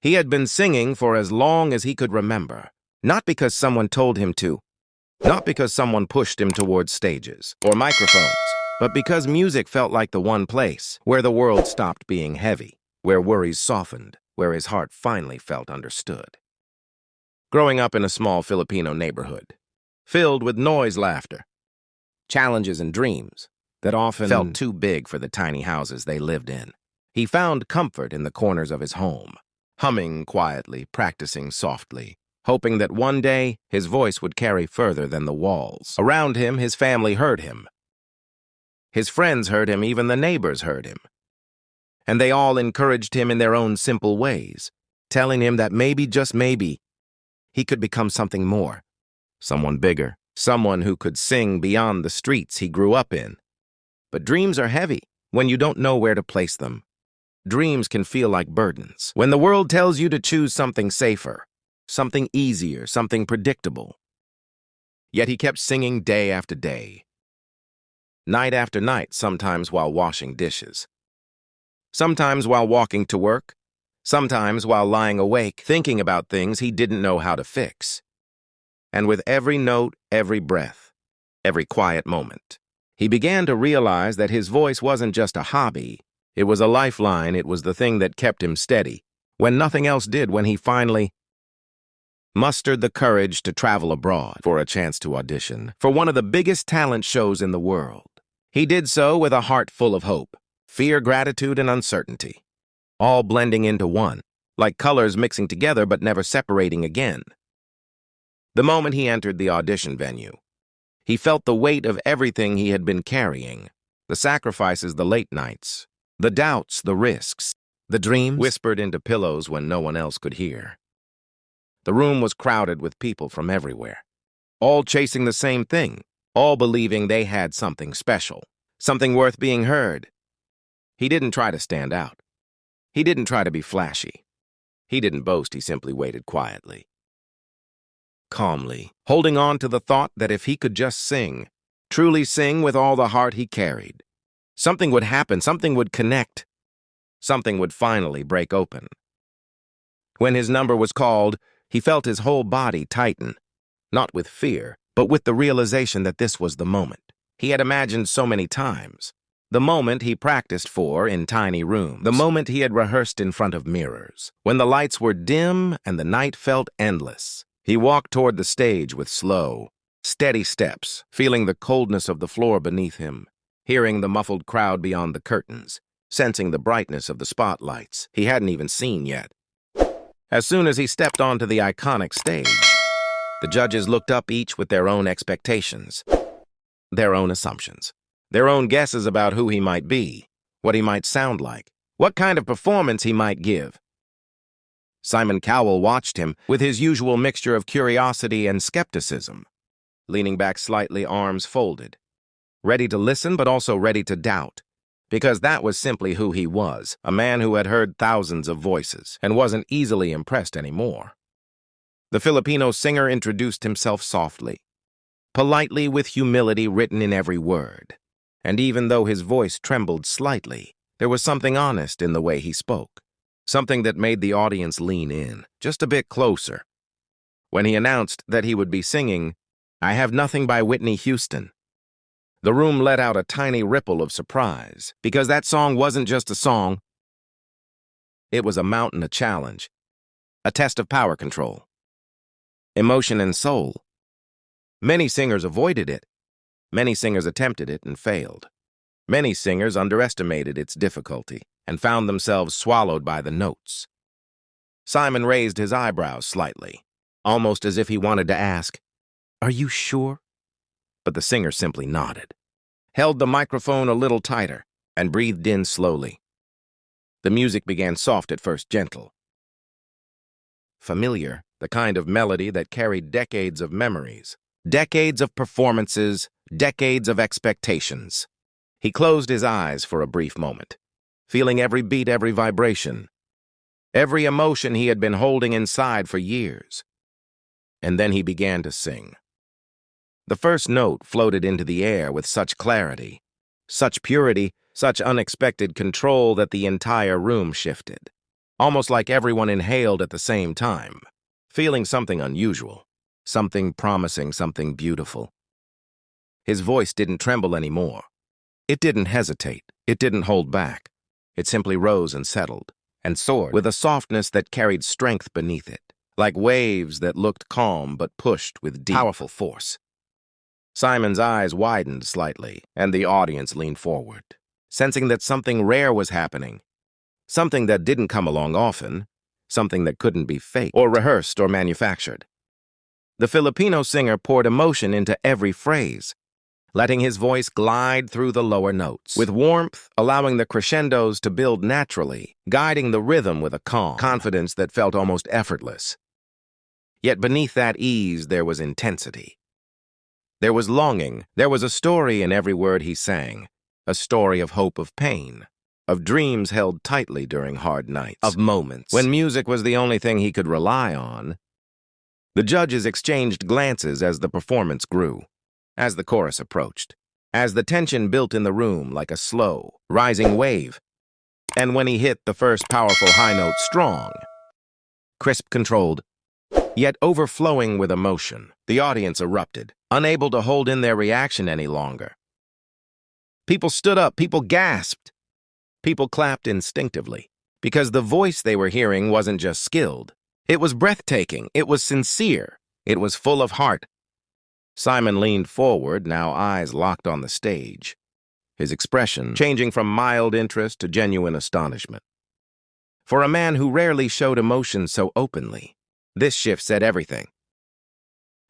He had been singing for as long as he could remember, not because someone told him to, not because someone pushed him towards stages or microphones, but because music felt like the one place where the world stopped being heavy, where worries softened, where his heart finally felt understood. Growing up in a small Filipino neighborhood, filled with noise, laughter, challenges, and dreams that often felt too big for the tiny houses they lived in, he found comfort in the corners of his home, humming quietly, practicing softly, hoping that one day his voice would carry further than the walls. Around him, his family heard him. His friends heard him, even the neighbors heard him. And they all encouraged him in their own simple ways, telling him that maybe, just maybe, he could become something more, someone bigger, someone who could sing beyond the streets he grew up in. But dreams are heavy when you don't know where to place them. Dreams can feel like burdens when the world tells you to choose something safer, something easier, something predictable. Yet he kept singing day after day, night after night, sometimes while washing dishes, sometimes while walking to work, sometimes while lying awake, thinking about things he didn't know how to fix. And with every note, every breath, every quiet moment, he began to realize that his voice wasn't just a hobby. It was a lifeline. It was the thing that kept him steady when nothing else did. When he finally mustered the courage to travel abroad for a chance to audition for one of the biggest talent shows in the world, he did so with a heart full of hope, fear, gratitude, and uncertainty, all blending into one, like colors mixing together but never separating again. The moment he entered the audition venue, he felt the weight of everything he had been carrying, the sacrifices, the late nights, the doubts, the risks, the dreams whispered into pillows when no one else could hear. The room was crowded with people from everywhere, all chasing the same thing, all believing they had something special, something worth being heard. He didn't try to stand out. He didn't try to be flashy. He didn't boast. He simply waited quietly, calmly, holding on to the thought that if he could just sing, truly sing with all the heart he carried, something would happen, something would connect, something would finally break open. When his number was called, he felt his whole body tighten, not with fear, but with the realization that this was the moment he had imagined so many times, the moment he practiced for in tiny rooms, the moment he had rehearsed in front of mirrors. When the lights were dim and the night felt endless, he walked toward the stage with slow, steady steps, feeling the coldness of the floor beneath him, hearing the muffled crowd beyond the curtains, sensing the brightness of the spotlights he hadn't even seen yet. As soon as he stepped onto the iconic stage, the judges looked up, each with their own expectations, their own assumptions, their own guesses about who he might be, what he might sound like, what kind of performance he might give. Simon Cowell watched him with his usual mixture of curiosity and skepticism, leaning back slightly, arms folded, ready to listen but also ready to doubt, because that was simply who he was, a man who had heard thousands of voices and wasn't easily impressed anymore. The Filipino singer introduced himself softly, politely, with humility written in every word. And even though his voice trembled slightly, there was something honest in the way he spoke, something that made the audience lean in, just a bit closer. When he announced that he would be singing "I Have Nothing" by Whitney Houston, the room let out a tiny ripple of surprise, because that song wasn't just a song. It was a mountain, a challenge, a test of power control, emotion, and soul. Many singers avoided it. Many singers attempted it and failed. Many singers underestimated its difficulty and found themselves swallowed by the notes. Simon raised his eyebrows slightly, almost as if he wanted to ask, "Are you sure?" But the singer simply nodded, held the microphone a little tighter, and breathed in slowly. The music began soft at first, gentle, familiar, the kind of melody that carried decades of memories, decades of performances, decades of expectations. He closed his eyes for a brief moment, feeling every beat, every vibration, every emotion he had been holding inside for years. And then he began to sing. The first note floated into the air with such clarity, such purity, such unexpected control that the entire room shifted. almost like everyone inhaled at the same time, feeling something unusual, something promising, something beautiful. His voice didn't tremble anymore. It didn't hesitate. It didn't hold back. It simply rose and settled, and soared with a softness that carried strength beneath it, like waves that looked calm but pushed with deep, powerful force. Simon's eyes widened slightly, and the audience leaned forward, sensing that something rare was happening, something that didn't come along often, something that couldn't be faked or rehearsed or manufactured. The Filipino singer poured emotion into every phrase, letting his voice glide through the lower notes, with warmth, allowing the crescendos to build naturally, guiding the rhythm with a calm confidence that felt almost effortless. Yet beneath that ease, there was intensity. There was longing. There was a story in every word he sang, a story of hope, of pain, of dreams held tightly during hard nights, of moments when music was the only thing he could rely on. The judges exchanged glances as the performance grew, as the chorus approached, as the tension built in the room like a slow, rising wave. And when he hit the first powerful high note strong, crisp, controlled, yet overflowing with emotion, the audience erupted, unable to hold in their reaction any longer. People stood up, people gasped, people clapped instinctively, because the voice they were hearing wasn't just skilled. It was breathtaking, it was sincere, it was full of heart. Simon leaned forward, now eyes locked on the stage, his expression changing from mild interest to genuine astonishment. For a man who rarely showed emotion so openly, this shift said everything.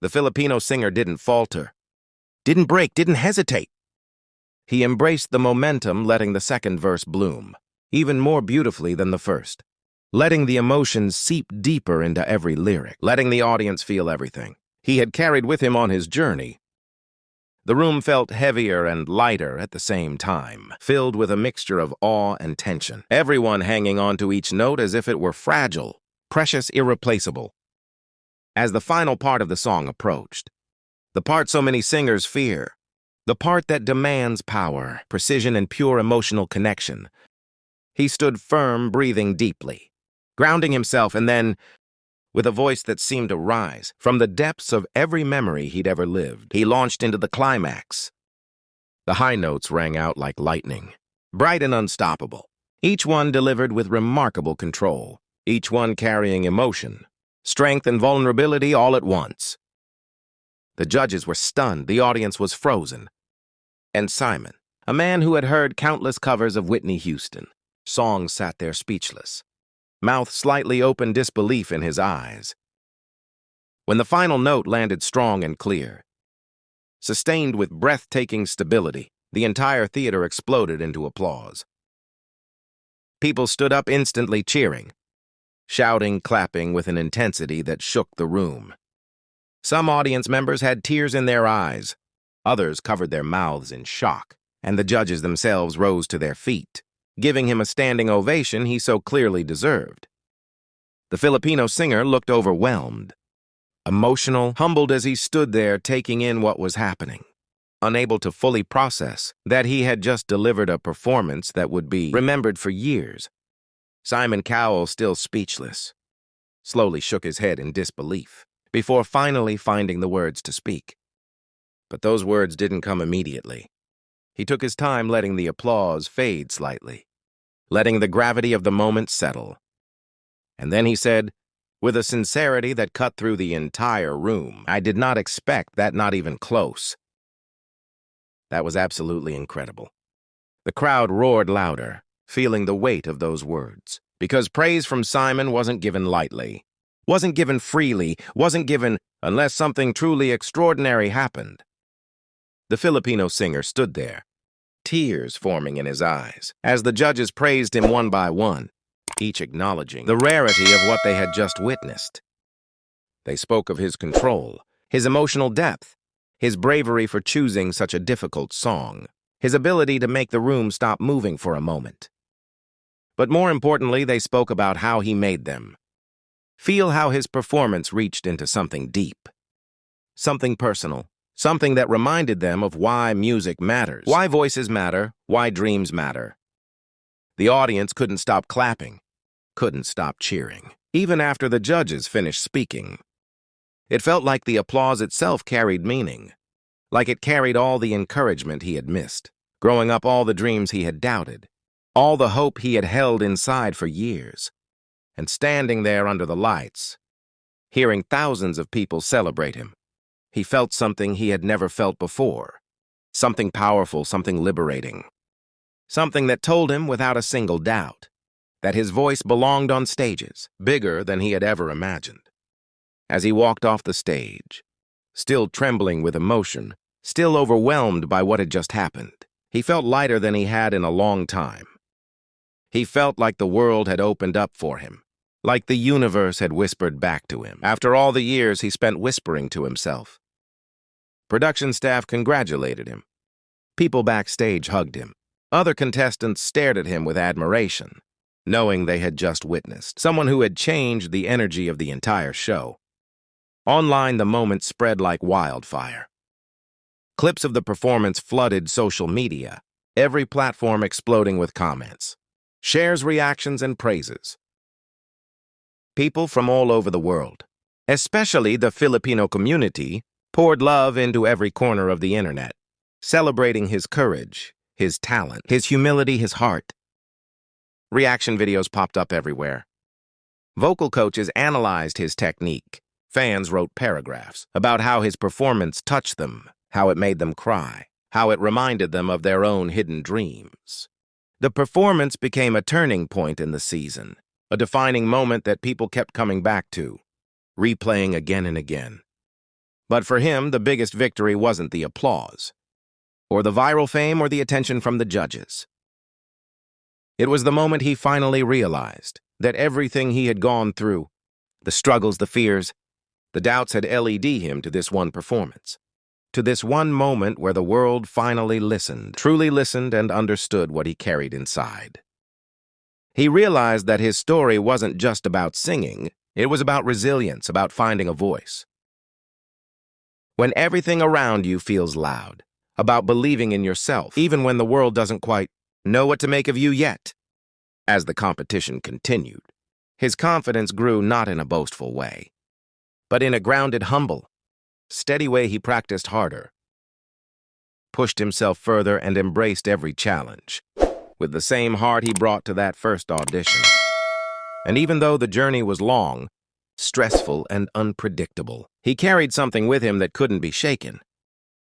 The Filipino singer didn't falter, didn't break, didn't hesitate. He embraced the momentum, letting the second verse bloom, even more beautifully than the first, letting the emotions seep deeper into every lyric, letting the audience feel everything he had carried with him on his journey. The room felt heavier and lighter at the same time, filled with a mixture of awe and tension, everyone hanging on to each note as if it were fragile, precious, irreplaceable. As the final part of the song approached, the part so many singers fear, the part that demands power, precision, and pure emotional connection, he stood firm, breathing deeply, grounding himself, and then, with a voice that seemed to rise from the depths of every memory he'd ever lived, he launched into the climax. The high notes rang out like lightning, bright and unstoppable, each one delivered with remarkable control, each one carrying emotion, strength, and vulnerability all at once. The judges were stunned, the audience was frozen. And Simon, a man who had heard countless covers of Whitney Houston, songs, sat there speechless, mouth slightly open, disbelief in his eyes. When the final note landed strong and clear, sustained with breathtaking stability, the entire theater exploded into applause. People stood up instantly, cheering, shouting, clapping with an intensity that shook the room. Some audience members had tears in their eyes, others covered their mouths in shock, and the judges themselves rose to their feet, giving him a standing ovation he so clearly deserved. The Filipino singer looked overwhelmed, emotional, humbled as he stood there taking in what was happening, unable to fully process that he had just delivered a performance that would be remembered for years. Simon Cowell, still speechless, slowly shook his head in disbelief before finally finding the words to speak. But those words didn't come immediately. He took his time, letting the applause fade slightly, letting the gravity of the moment settle. And then he said, with a sincerity that cut through the entire room, "I did not expect that, not even close." That was absolutely incredible. The crowd roared louder, feeling the weight of those words, because praise from Simon wasn't given lightly, wasn't given freely, wasn't given unless something truly extraordinary happened. The Filipino singer stood there, tears forming in his eyes, as the judges praised him one by one, each acknowledging the rarity of what they had just witnessed. They spoke of his control, his emotional depth, his bravery for choosing such a difficult song, his ability to make the room stop moving for a moment. But more importantly, they spoke about how he made them feel, how his performance reached into something deep, something personal, something that reminded them of why music matters, why voices matter, why dreams matter. The audience couldn't stop clapping, couldn't stop cheering, even after the judges finished speaking. It felt like the applause itself carried meaning, like it carried all the encouragement he had missed, growing up all the dreams he had doubted, all the hope he had held inside for years. And standing there under the lights, hearing thousands of people celebrate him, he felt something he had never felt before, something powerful, something liberating, something that told him without a single doubt that his voice belonged on stages bigger than he had ever imagined. As he walked off the stage, still trembling with emotion, still overwhelmed by what had just happened, he felt lighter than he had in a long time. He felt like the world had opened up for him, like the universe had whispered back to him after all the years he spent whispering to himself. Production staff congratulated him. People backstage hugged him. Other contestants stared at him with admiration, knowing they had just witnessed someone who had changed the energy of the entire show. Online, the moment spread like wildfire. Clips of the performance flooded social media, every platform exploding with comments, shares, reactions, and praises. People from all over the world, especially the Filipino community, poured love into every corner of the internet, celebrating his courage, his talent, his humility, his heart. Reaction videos popped up everywhere. Vocal coaches analyzed his technique. Fans wrote paragraphs about how his performance touched them, how it made them cry, how it reminded them of their own hidden dreams. The performance became a turning point in the season, a defining moment that people kept coming back to, replaying again and again. But for him, the biggest victory wasn't the applause, or the viral fame, or the attention from the judges. It was the moment he finally realized that everything he had gone through, the struggles, the fears, the doubts had led him to this one performance, to this one moment where the world finally listened, truly listened, and understood what he carried inside. He realized that his story wasn't just about singing, it was about resilience, about finding a voice. When everything around you feels loud, about believing in yourself, even when the world doesn't quite know what to make of you yet. As the competition continued, his confidence grew not in a boastful way, but in a grounded, humble, steady way. He practiced harder, pushed himself further, and embraced every challenge with the same heart he brought to that first audition. And even though the journey was long, stressful, and unpredictable, he carried something with him that couldn't be shaken.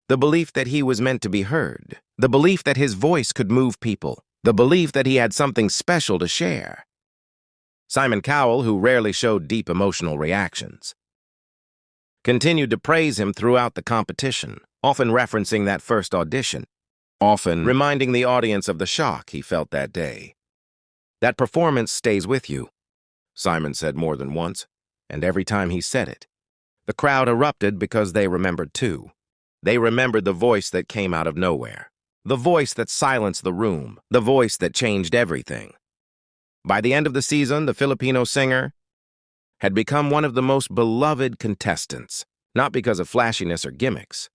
The belief that he was meant to be heard, the belief that his voice could move people, the belief that he had something special to share. Simon Cowell, who rarely showed deep emotional reactions, continued to praise him throughout the competition, often referencing that first audition, often reminding the audience of the shock he felt that day. "That performance stays with you," Simon said more than once, and every time he said it, the crowd erupted because they remembered too. They remembered the voice that came out of nowhere, the voice that silenced the room, the voice that changed everything. By the end of the season, the Filipino singer had become one of the most beloved contestants, not because of flashiness or gimmicks,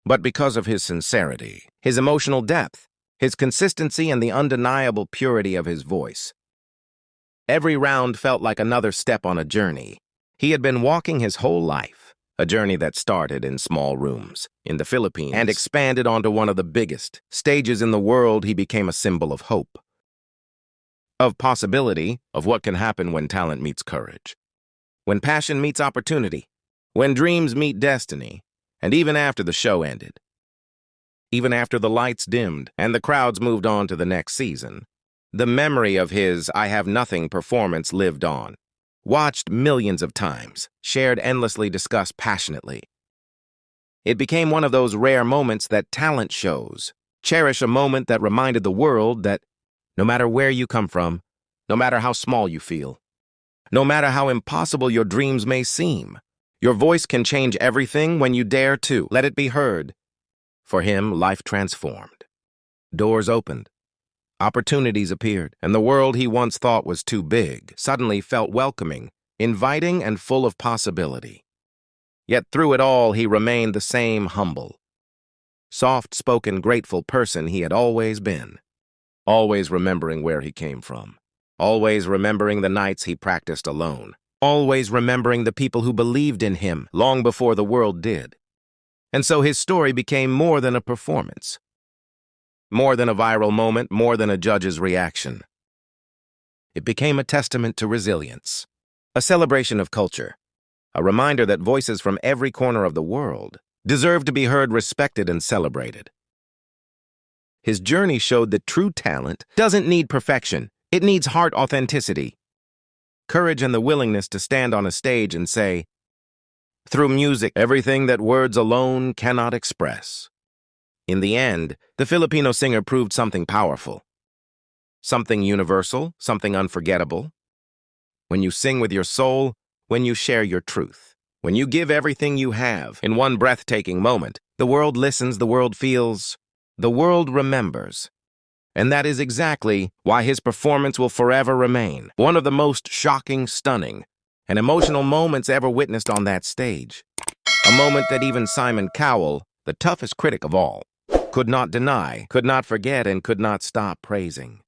but because of his sincerity, his emotional depth, his consistency, and the undeniable purity of his voice. Every round felt like another step on a journey he had been walking his whole life, a journey that started in small rooms in the Philippines and expanded onto one of the biggest stages in the world. He became a symbol of hope, of possibility, of what can happen when talent meets courage, when passion meets opportunity, when dreams meet destiny. And even after the show ended, even after the lights dimmed and the crowds moved on to the next season, the memory of his "I Have Nothing" performance lived on, watched millions of times, shared endlessly, discussed passionately. It became one of those rare moments that talent shows cherish, a moment that reminded the world that no matter where you come from, no matter how small you feel, no matter how impossible your dreams may seem, your voice can change everything when you dare to let it be heard. For him, life transformed. Doors opened. Opportunities appeared, and the world he once thought was too big suddenly felt welcoming, inviting, and full of possibility. Yet through it all, he remained the same humble, soft-spoken, grateful person he had always been, always remembering where he came from. always remembering the nights he practiced alone, always remembering the people who believed in him long before the world did. And so his story became more than a performance, more than a viral moment, more than a judge's reaction. It became a testament to resilience, a celebration of culture, a reminder that voices from every corner of the world deserve to be heard, respected, and celebrated. His journey showed that true talent doesn't need perfection. It needs heart authenticity, courage, and the willingness to stand on a stage and say, through music, everything that words alone cannot express. In the end, the Filipino singer proved something powerful, something universal, something unforgettable. When you sing with your soul, when you share your truth, when you give everything you have in one breathtaking moment, the world listens, the world feels, the world remembers. And that is exactly why his performance will forever remain one of the most shocking, stunning, and emotional moments ever witnessed on that stage. A moment that even Simon Cowell, the toughest critic of all, could not deny, could not forget, and could not stop praising.